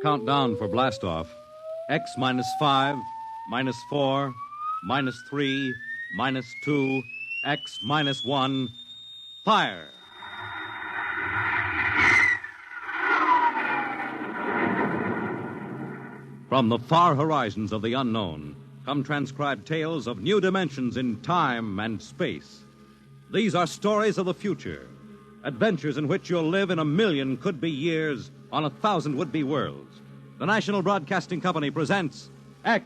countdown for blastoff. X minus 5, minus 4, minus 3, minus 2, X minus 1. Fire! From the far horizons of the unknown come transcribed tales of new dimensions in time and space. These are stories of the future, adventures in which you'll live in 1,000,000 could-be years on 1,000 would-be worlds. The National Broadcasting Company presents X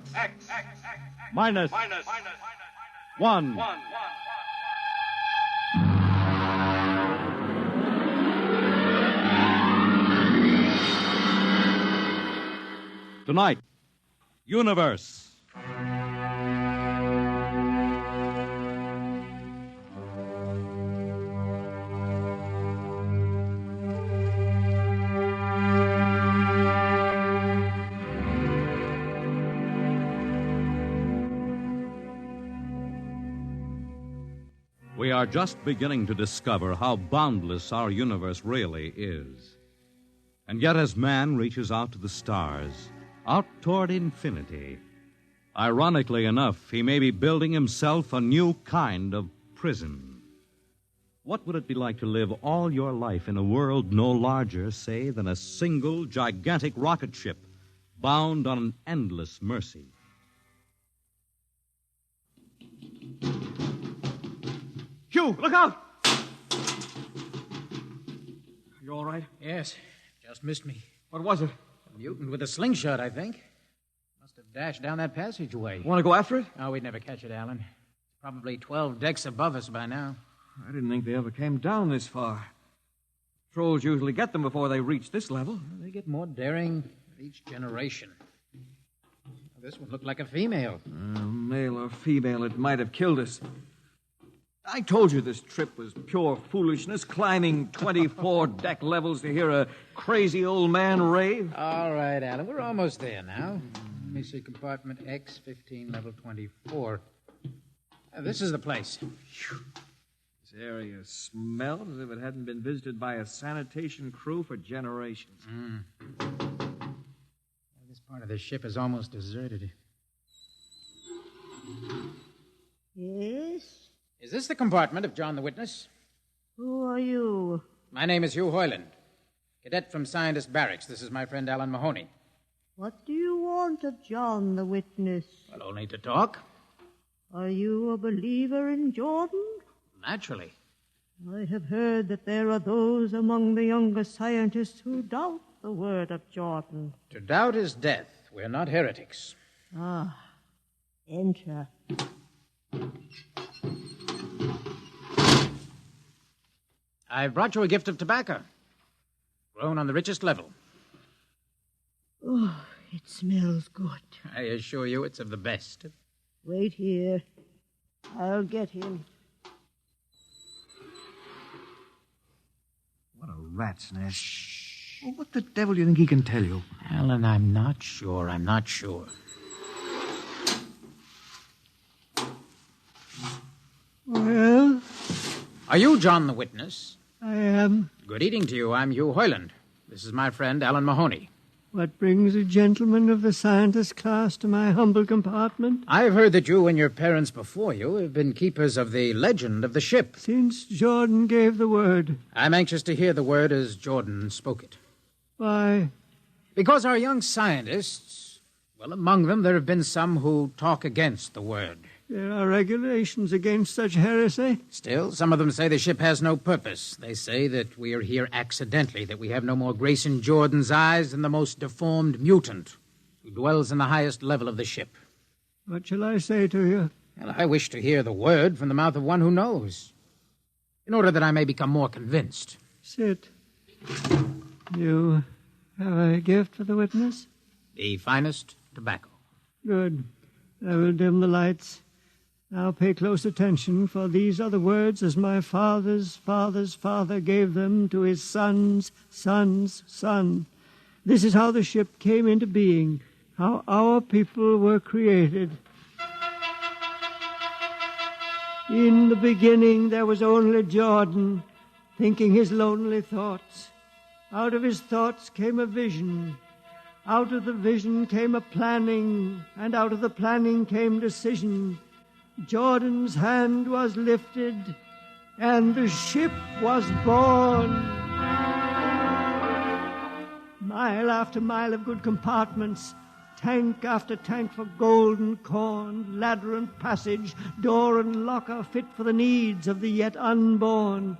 minus 1. Tonight, Universe. We are just beginning to discover how boundless our universe really is. And yet, as man reaches out to the stars, out toward infinity, ironically enough, he may be building himself a new kind of prison. What would it be like to live all your life in a world no larger, say, than a single gigantic rocket ship bound on an endless mercy? Hugh, look out! You all right? Yes, just missed me. What was it? A mutant with a slingshot, I think. Must have dashed down that passageway. Want to go after it? Oh, we'd never catch it, Alan. It's probably 12 decks above us by now. I didn't think they ever came down this far. Trolls usually get them before they reach this level. Well, they get more daring with each generation. This one looked like a female. Male or female, it might have killed us. I told you this trip was pure foolishness, climbing 24 deck levels to hear a crazy old man rave. All right, Alan, we're almost there now. Let me see, compartment X, 15, level 24. This is the place. This area smelled as if it hadn't been visited by a sanitation crew for generations. This part of the ship is almost deserted. Yes? Is this the compartment of John the Witness? Who are you? My name is Hugh Hoyland, cadet from Scientist Barracks. This is my friend Alan Mahoney. What do you want of John the Witness? Well, only to talk. Are you a believer in Jordan? Naturally. I have heard that there are those among the younger scientists who doubt the word of Jordan. To doubt is death. We're not heretics. Ah, enter. I've brought you a gift of tobacco, grown on the richest level. Oh, it smells good. I assure you it's of the best. Wait here. I'll get him. What a rat's nest. Shh. Well, what the devil do you think he can tell you? Alan, I'm not sure. Well? Are you John the Witness? I am. Good evening to you. I'm Hugh Hoyland. This is my friend Alan Mahoney. What brings a gentleman of the scientist class to my humble compartment? I've heard that you and your parents before you have been keepers of the legend of the ship. Since Jordan gave the word. I'm anxious to hear the word as Jordan spoke it. Why? Because our young scientists, well, among them there have been some who talk against the word. There are regulations against such heresy. Still, some of them say the ship has no purpose. They say that we are here accidentally, that we have no more grace in Jordan's eyes than the most deformed mutant who dwells in the highest level of the ship. What shall I say to you? Well, I wish to hear the word from the mouth of one who knows, in order that I may become more convinced. Sit. You have a gift for the witness? The finest tobacco. Good. I will dim the lights. Now pay close attention, for these are the words as my father's father's father gave them to his son's son's son. This is how the ship came into being, how our people were created. In the beginning there was only Jordan, thinking his lonely thoughts. Out of his thoughts came a vision. Out of the vision came a planning, and out of the planning came decision. Jordan's hand was lifted, and the ship was born. Mile after mile of good compartments, tank after tank for gold and corn, ladder and passage, door and locker fit for the needs of the yet unborn.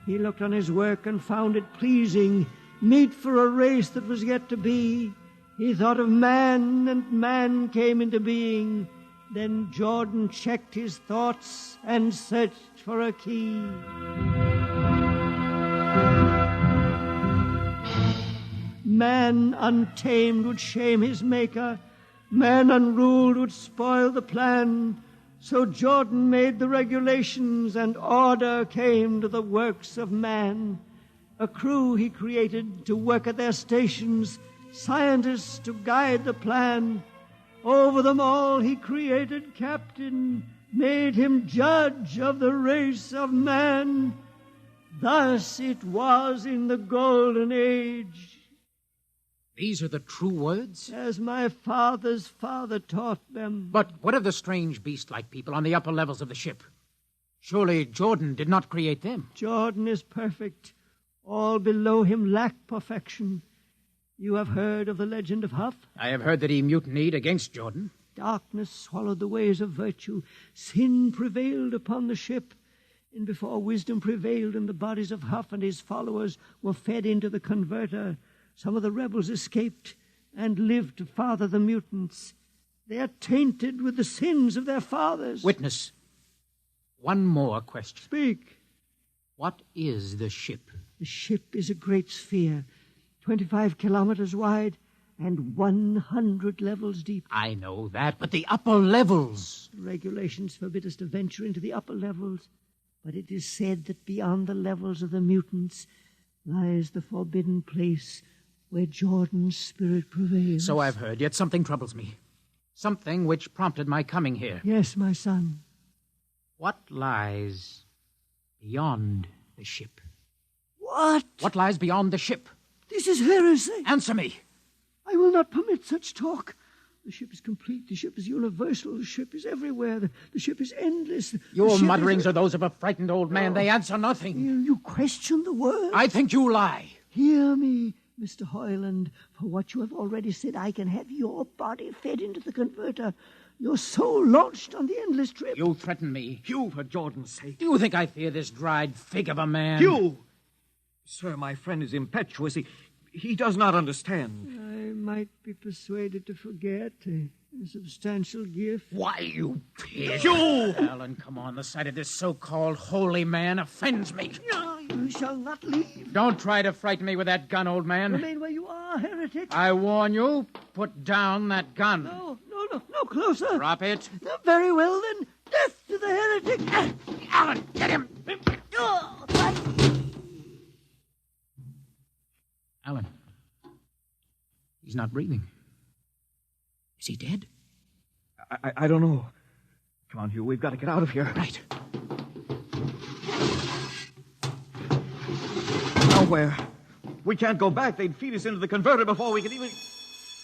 He looked on his work and found it pleasing, meet for a race that was yet to be. He thought of man, and man came into being. Then Jordan checked his thoughts and searched for a key. Man untamed would shame his maker. Man unruled would spoil the plan. So Jordan made the regulations, and order came to the works of man. A crew he created to work at their stations, scientists to guide the plan. Over them all he created captain, made him judge of the race of man. Thus it was in the golden age. These are the true words? As my father's father taught them. But what of the strange beast-like people on the upper levels of the ship? Surely Jordan did not create them. Jordan is perfect. All below him lack perfection. You have heard of the legend of Huff? I have heard that he mutinied against Jordan. Darkness swallowed the ways of virtue. Sin prevailed upon the ship. And before wisdom prevailed and the bodies of Huff and his followers were fed into the converter, some of the rebels escaped and lived to father the mutants. They are tainted with the sins of their fathers. Witness, one more question. Speak. What is the ship? The ship is a great sphere, 25 kilometers wide and 100 levels deep. I know that, but the upper levels. The regulations forbid us to venture into the upper levels, but it is said that beyond the levels of the mutants lies the forbidden place where Jordan's spirit prevails. So I've heard, yet something troubles me. Something which prompted my coming here. Yes, my son. What lies beyond the ship? What? What lies beyond the ship? This is heresy. Answer me. I will not permit such talk. The ship is complete. The ship is universal. The ship is everywhere. The ship is endless. Your mutterings are those of a frightened old man. They answer nothing. You question the word? I think you lie. Hear me, Mr. Hoyland. For what you have already said, I can have your body fed into the converter, your soul launched on the endless trip. You threaten me. Hugh, for Jordan's sake. Do you think I fear this dried fig of a man? Hugh! Sir, my friend is impetuous. He does not understand. I might be persuaded to forget a substantial gift. Why, you pig. Hugh! Alan, come on. The sight of this so-called holy man offends me. No, you shall not leave. Don't try to frighten me with that gun, old man. Remain where you are, heretic. I warn you, put down that gun. No, closer. Drop it. No, very well, then. Death to the heretic. Alan, get him. Alan, he's not breathing. Is he dead? I don't know. Come on, Hugh, we've got to get out of here. Right. Nowhere. We can't go back. They'd feed us into the converter before we could even...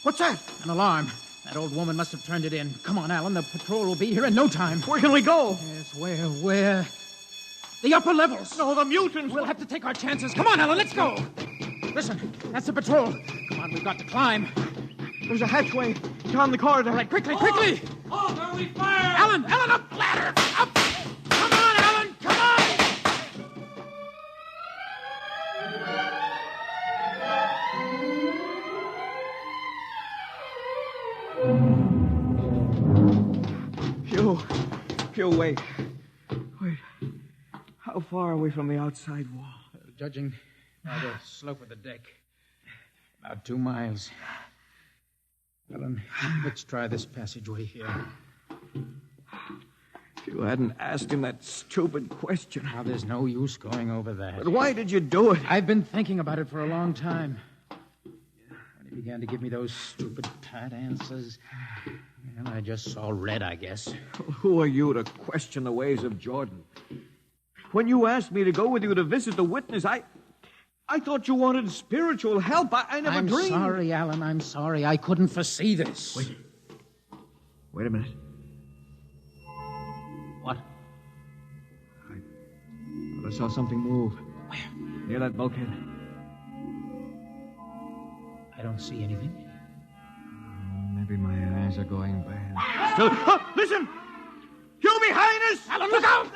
What's that? An alarm. That old woman must have turned it in. Come on, Alan, the patrol will be here in no time. Where can we go? Yes, where? The upper levels. No, the mutants. We'll have to take our chances. Come on, Alan, let's go. Listen, that's the patrol. Come on, we've got to climb. There's a hatchway down the corridor. All right, quickly. Halt, or we fire! Alan, up the ladder! Up! Come on, Alan, come on! Hugh, wait. How far are we from the outside wall? Judging by the slope of the deck, about 2 miles. Alan, let's try this passageway here. If you hadn't asked him that stupid question. Now, there's no use going over that. But why did you do it? I've been thinking about it for a long time. When he began to give me those stupid, pat answers, and I just saw red, I guess. Who are you to question the ways of Jordan? When you asked me to go with you to visit the witness, I I thought you wanted spiritual help. I never I'm dreamed. sorry, Alan. I'm sorry. I couldn't foresee this. Wait a minute. What? I saw something move. Where? Near that bulkhead. I don't see anything. Maybe my eyes are going bad. Still, listen! You behind us! Alan, look out!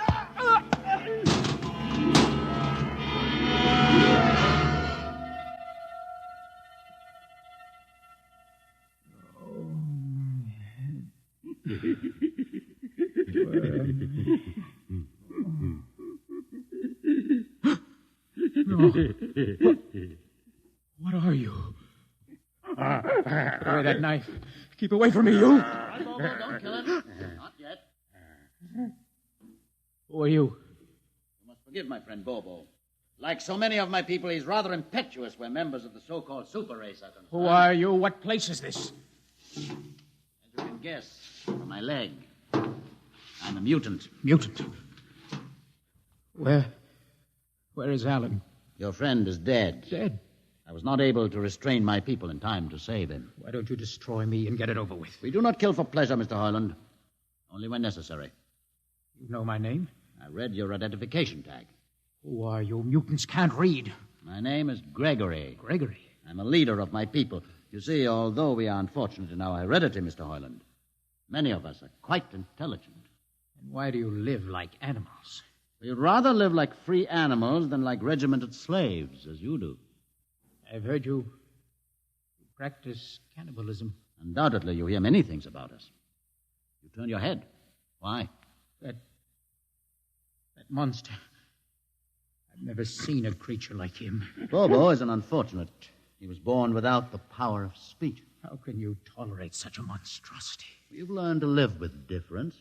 What are you? Give away that knife. Keep away from me, you. Right, Bobo, don't kill him. Not yet. Who are you? You must forgive my friend Bobo. Like so many of my people, he's rather impetuous. We're members of the so-called super race, I think. Who are you? What place is this? As you can guess, from my leg, I'm a mutant. Mutant. Where is Alan? Your friend is dead. Dead. I was not able to restrain my people in time to save him. Why don't you destroy me and get it over with? We do not kill for pleasure, Mr. Hoyland. Only when necessary. You know my name? I read your identification tag. Who are you? Mutants can't read. My name is Gregory. Gregory. I'm a leader of my people. You see, although we are unfortunate in our heredity, Mr. Hoyland, many of us are quite intelligent. And why do you live like animals? We'd rather live like free animals than like regimented slaves, as you do. I've heard you practice cannibalism. Undoubtedly, you hear many things about us. You turn your head. Why? That monster. I've never seen a creature like him. Bobo is an unfortunate. He was born without the power of speech. How can you tolerate such a monstrosity? We've learned to live with difference.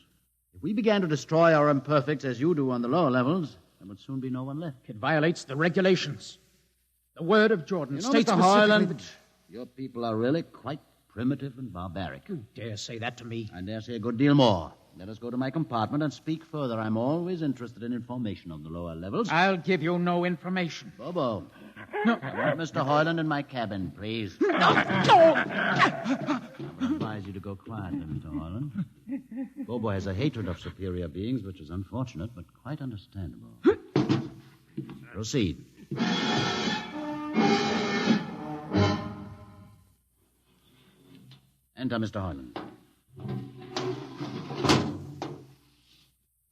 If we began to destroy our imperfects as you do on the lower levels, there would soon be no one left. It violates the regulations. The word of Jordan You know, states Mr. specifically Hoyland, that... your people are really quite primitive and barbaric. You dare say that to me? I dare say a good deal more. Let us go to my compartment and speak further. I'm always interested in information of the lower levels. I'll give you no information. Bobo. No. I want Mr. Hoyland in my cabin, please. No! I would advise you to go quietly, Mr. Hoyland. Bobo has a hatred of superior beings, which is unfortunate, but quite understandable. Proceed. Enter, Mr. Hoyland.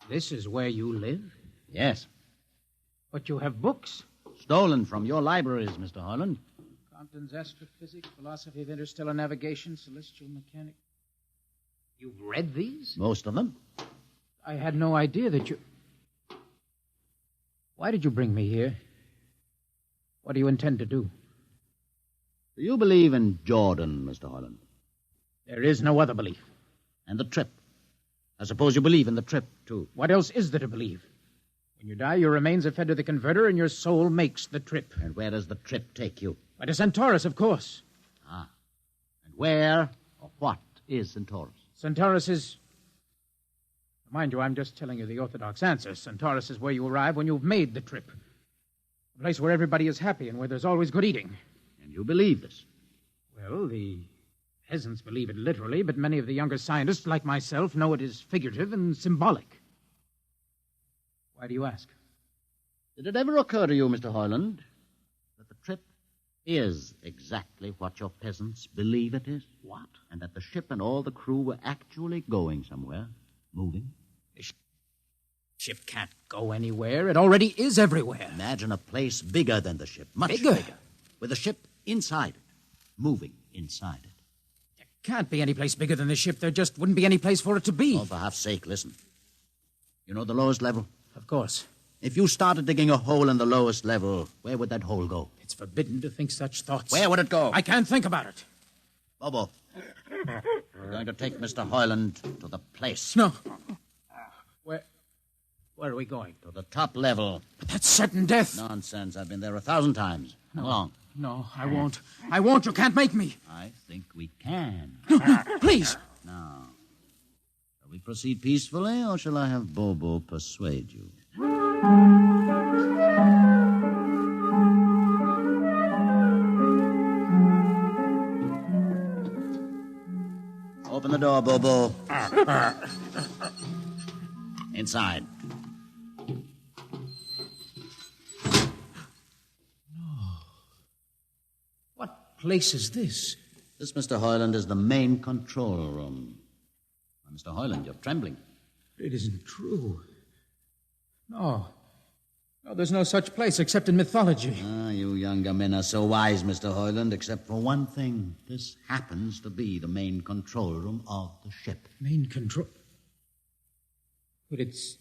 This is where you live? Yes. But you have books. Stolen from your libraries, Mr. Hoyland. Compton's Astrophysics, Philosophy of Interstellar Navigation, Celestial Mechanics. You've read these? Most of them. I had no idea that you... Why did you bring me here? What do you intend to do? Do you believe in Jordan, Mr. Hoyland? There is no other belief. And the trip? I suppose you believe in the trip, too. What else is there to believe? When you die, your remains are fed to the converter, and your soul makes the trip. And where does the trip take you? Why, to Centaurus, of course. Ah. And where or what is Centaurus? Centaurus is... Mind you, I'm just telling you the orthodox answer. Centaurus is where you arrive when you've made the trip. A place where everybody is happy and where there's always good eating. And you believe this? Well, the peasants believe it literally, but many of the younger scientists, like myself, know it is figurative and symbolic. Why do you ask? Did it ever occur to you, Mr. Hoyland, that the trip is exactly what your peasants believe it is? What? And that the ship and all the crew were actually going somewhere, moving? The ship can't go anywhere. It already is everywhere. Imagine a place bigger than the ship, much Bigger? with the ship inside it, moving inside it. There can't be any place bigger than the ship. There just wouldn't be any place for it to be. Oh, for half's sake, listen. You know the lowest level? Of course. If you started digging a hole in the lowest level, where would that hole go? It's forbidden to think such thoughts. Where would it go? I can't think about it. Bobo, we're going to take Mr. Hoyland to the place. No. Where are we going? To the top level. But that's certain death. Nonsense. I've been there 1,000 times. Come along. No, I won't. I won't. You can't make me. I think we can. No, please. Now, shall we proceed peacefully, or shall I have Bobo persuade you? the door, Bobo. Inside. What place is this? This, Mr. Hoyland, is the main control room. Now, Mr. Hoyland, you're trembling. It isn't true. No. No, there's no such place except in mythology. Ah, you younger men are so wise, Mr. Hoyland, except for one thing. This happens to be the main control room of the ship. Main control? But it's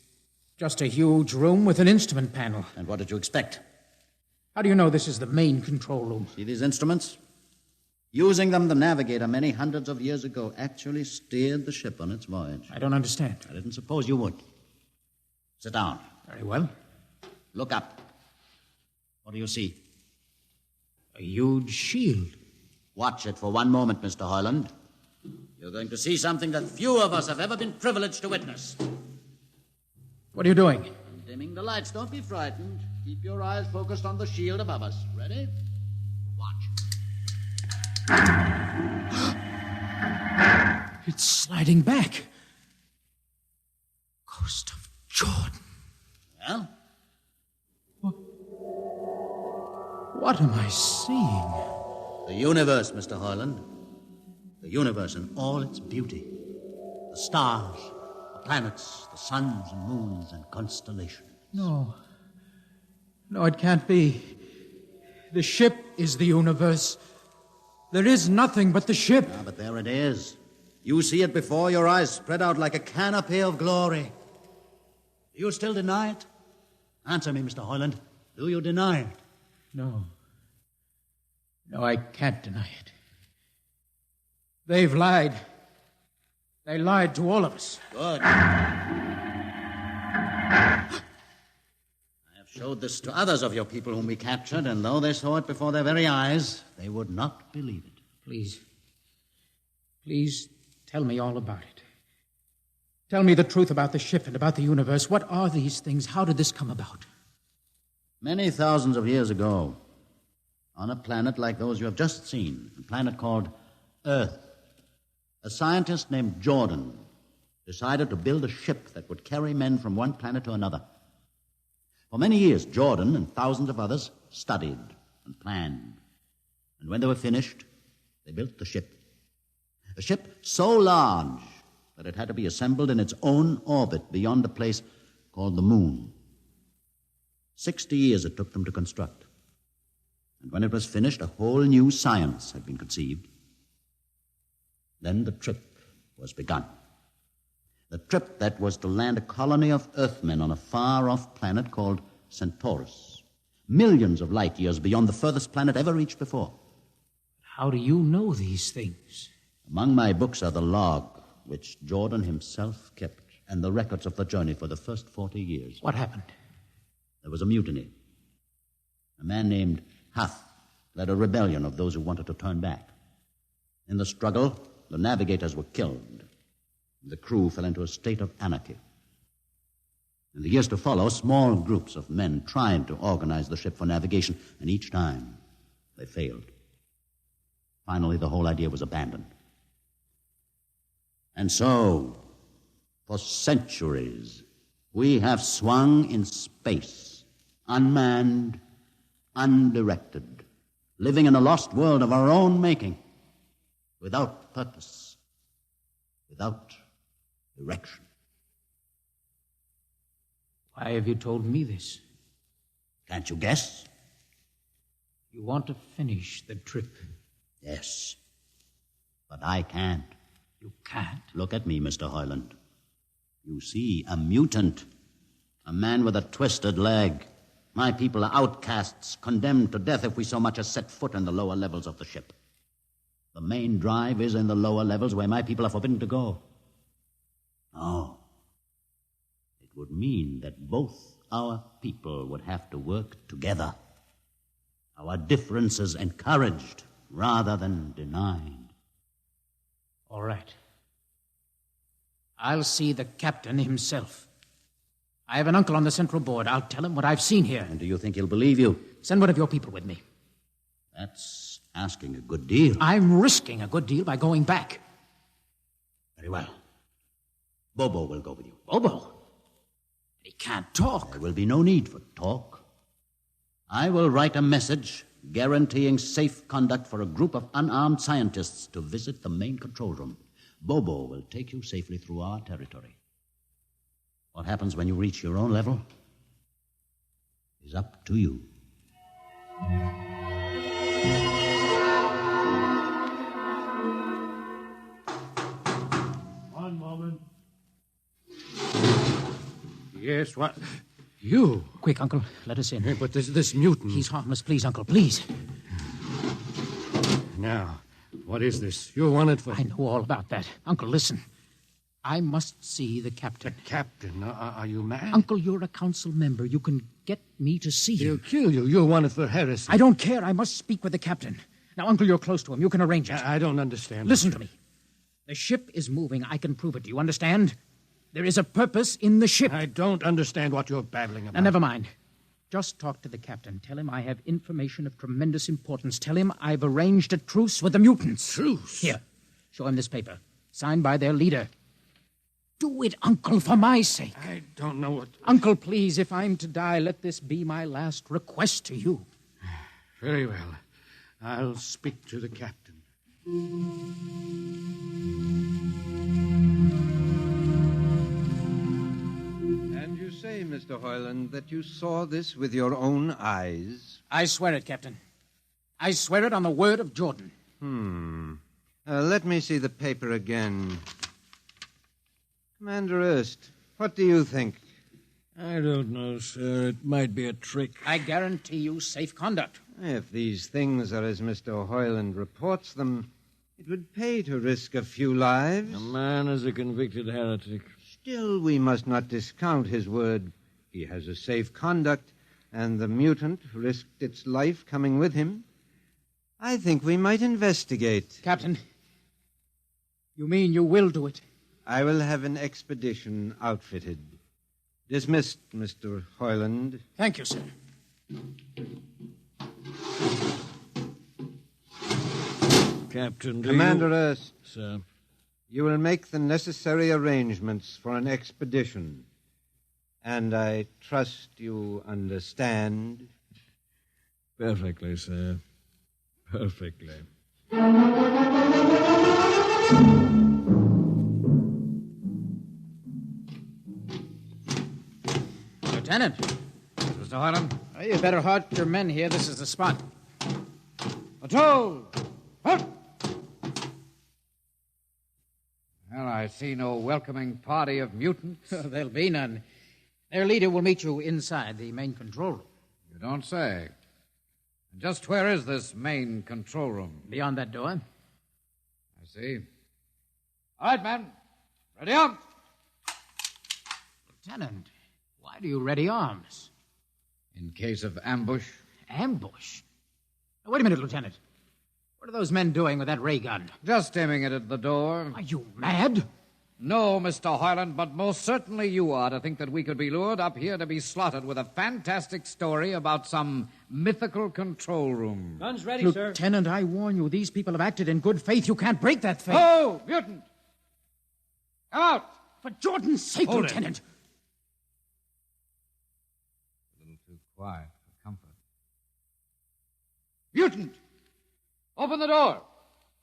just a huge room with an instrument panel. And what did you expect? How do you know this is the main control room? See these instruments? Using them, the navigator many hundreds of years ago actually steered the ship on its voyage. I don't understand. I didn't suppose you would. Sit down. Very well. Look up. What do you see? A huge shield. Watch it for one moment, Mr. Hoyland. You're going to see something that few of us have ever been privileged to witness. What are you doing? I'm dimming the lights. Don't be frightened. Keep your eyes focused on the shield above us. Ready? Watch. It's sliding back. Ghost of Jordan. Well? What am I seeing? The universe, Mr. Hoyland. The universe in all its beauty. The stars, the planets, the suns and moons and constellations. No, it can't be. The ship is the universe. There is nothing but the ship. Ah, but there it is. You see it before your eyes, spread out like a canopy of glory. Do you still deny it? Answer me, Mr. Hoyland. Do you deny it? No, I can't deny it. They've lied. They lied to all of us. Good. I have showed this to others of your people whom we captured, and though they saw it before their very eyes, they would not believe it. Please tell me all about it. Tell me the truth about the ship and about the universe. What are these things? How did this come about? Many thousands of years ago, on a planet like those you have just seen, a planet called Earth, a scientist named Jordan decided to build a ship that would carry men from one planet to another. For many years, Jordan and thousands of others studied and planned. And when they were finished, they built the ship. A ship so large that it had to be assembled in its own orbit beyond a place called the Moon. 60 years it took them to construct. And when it was finished, a whole new science had been conceived. Then the trip was begun. The trip that was to land a colony of Earthmen on a far-off planet called Centaurus, millions of light years beyond the furthest planet ever reached before. How do you know these things? Among my books are the log, which Jordan himself kept, and the records of the journey for the first 40 years. What happened? There was a mutiny. A man named Huth led a rebellion of those who wanted to turn back. In the struggle, the navigators were killed. The crew fell into a state of anarchy. In the years to follow, small groups of men tried to organize the ship for navigation, and each time they failed. Finally, the whole idea was abandoned. And so, for centuries, we have swung in space, unmanned, undirected, living in a lost world of our own making, without purpose, without direction. Why have you told me this? Can't you guess? You want to finish the trip. Yes, but I can't. You can't? Look at me, Mr. Hoyland. You see, a mutant, a man with a twisted leg. My people are outcasts, condemned to death if we so much as set foot in the lower levels of the ship. The main drive is in the lower levels where my people are forbidden to go. No. It would mean that both our people would have to work together. Our differences encouraged rather than denied. All right. I'll see the captain himself. I have an uncle on the Central Board. I'll tell him what I've seen here. And do you think he'll believe you? Send one of your people with me. That's asking a good deal. I'm risking a good deal by going back. Very well. Bobo will go with you. Bobo? He can't talk. There will be no need for talk. I will write a message guaranteeing safe conduct for a group of unarmed scientists to visit the main control room. Bobo will take you safely through our territory. What happens when you reach your own level is up to you. One moment. Yes, what? You? Quick, Uncle, let us in. Hey, but this mutant... He's harmless. Please, Uncle, please. Now, what is this? You're wanted for... I know all about that. Uncle, listen. I must see the captain. The captain? Are you mad? Uncle, you're a council member. You can get me to see He'll him. kill you. You're wanted for heresy. I don't care. I must speak with the captain. Now, Uncle, you're close to him. You can arrange it. I don't understand. Listen to me. The ship is moving. I can prove it. Do you understand? There is a purpose in the ship. I don't understand what you're babbling about. Now, never mind. Just talk to the captain. Tell him I have information of tremendous importance. Tell him I've arranged a truce with the mutants. Truce? Here. Show him this paper. Signed by their leader. Do it, Uncle, for my sake. I don't know what... Uncle, please, if I'm to die, let this be my last request to you. Very well. I'll speak to the captain. And you say, Mr. Hoyland, that you saw this with your own eyes? I swear it, Captain. I swear it on the word of Jordan. Let me see the paper again. Commander Erst, what do you think? I don't know, sir. It might be a trick. I guarantee you safe conduct. If these things are as Mr. Hoyland reports them, it would pay to risk a few lives. The man is a convicted heretic. Still, we must not discount his word. He has a safe conduct, and the mutant risked its life coming with him. I think we might investigate. Captain, you mean you will do it? I will have an expedition outfitted. Dismissed, Mr. Hoyland. Thank you, sir. Captain, do Commander you... Erst, Sir. you will make the necessary arrangements for an expedition. And I trust you understand. Perfectly, sir. Perfectly. Lieutenant. Mr. Hoyland? You better halt your men here. This is the spot. Patrol! Halt! Well, I see no welcoming party of mutants. There'll be none. Their leader will meet you inside the main control room. You don't say. And just where is this main control room? Beyond that door. I see. All right, men. Ready up. Lieutenant, why do you ready arms? In case of ambush. Ambush? Now, wait a minute, Lieutenant. What are those men doing with that ray gun? Just aiming it at the door. Are you mad? No, Mr. Hoyland, but most certainly you are to think that we could be lured up here to be slaughtered with a fantastic story about some mythical control room. Guns ready, sir. Lieutenant, I warn you, these people have acted in good faith. You can't break that faith. Oh, mutant! Come out! For Jordan's sake, Hold it. Lieutenant. A little too quiet for comfort. Mutant! Open the door!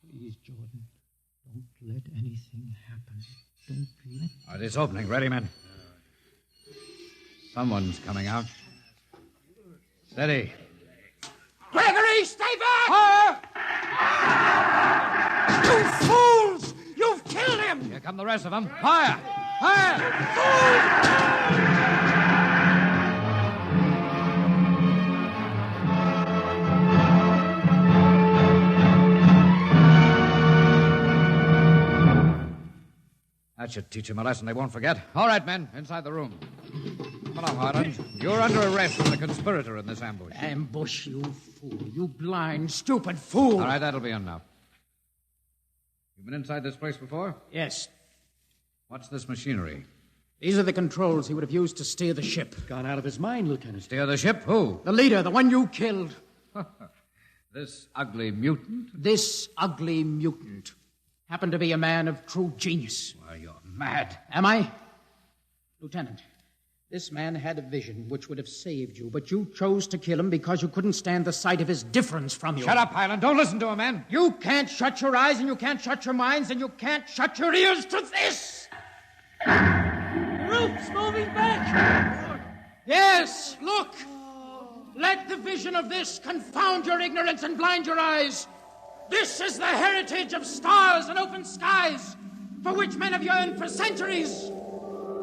Please, Jordan, don't let anything happen. Don't let... All right, it's opening. Ready, men? Someone's coming out. Steady. Gregory, stay back! Fire! You fools! You've killed him! Here come the rest of them. Fire! Fire! That should teach them a lesson they won't forget. All right, men, inside the room. Come along, Hoyland. You're under arrest as a conspirator in this ambush. Ambush, you fool. You blind, stupid fool. All right, that'll be enough. You've been inside this place before? Yes. What's this machinery? These are the controls he would have used to steer the ship. Gone out of his mind, Lieutenant. Steer the ship? Who? The leader, the one you killed. This ugly mutant? This ugly mutant. happened to be a man of true genius. Why, you're mad. Am I? Lieutenant, this man had a vision which would have saved you, but you chose to kill him because you couldn't stand the sight of his difference from you. Shut up, Highland. Don't listen to him, man. You can't shut your eyes, and you can't shut your minds, and you can't shut your ears to this! The roof's moving back! Yes, look! Let the vision of this confound your ignorance and blind your eyes. This is the heritage of stars and open skies, for which men have yearned for centuries.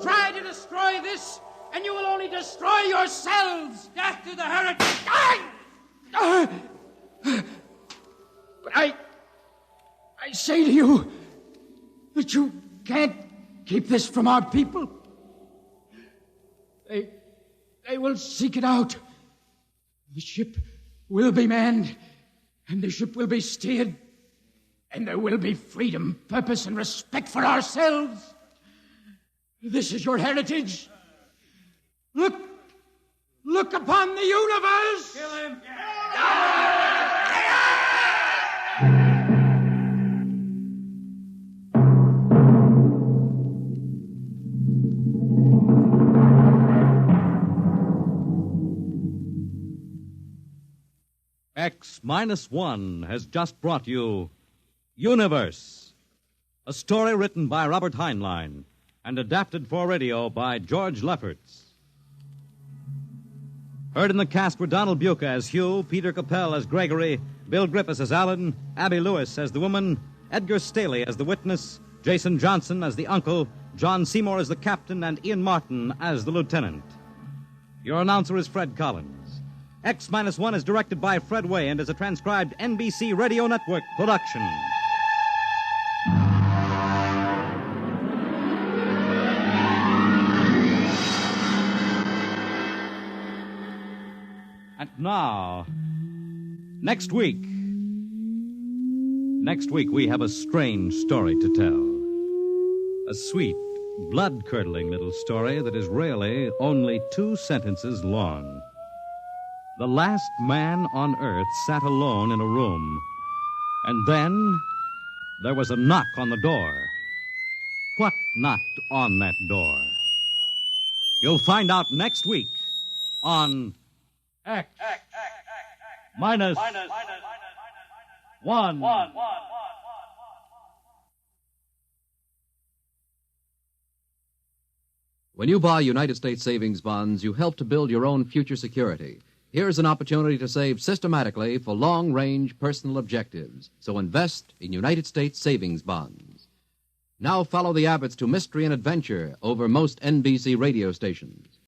Try to destroy this, and you will only destroy yourselves. Death to the heritage. But I say to you that you can't keep this from our people. They will seek it out. The ship will be manned, and the ship will be steered, and there will be freedom, purpose, and respect for ourselves. This is your heritage. Look upon the universe. Kill him. X-1 has just brought you Universe, a story written by Robert Heinlein and adapted for radio by George Lefferts. Heard in the cast were Donald Buca as Hugh, Peter Capell as Gregory, Bill Griffiths as Alan, Abby Lewis as the woman, Edgar Staley as the witness, Jason Johnson as the uncle, John Seymour as the captain, and Ian Martin as the lieutenant. Your announcer is Fred Collins. X-1 is directed by Fred Way and is a transcribed NBC Radio Network production. And now, next week we have a strange story to tell. A sweet, blood-curdling little story that is really only 2 sentences long. The last man on Earth sat alone in a room, and then there was a knock on the door. What knocked on that door? You'll find out next week on X minus 1. When you buy United States savings bonds, you help to build your own future security. Here's an opportunity to save systematically for long-range personal objectives. So invest in United States savings bonds. Now follow the Abbotts to mystery and adventure over most NBC radio stations.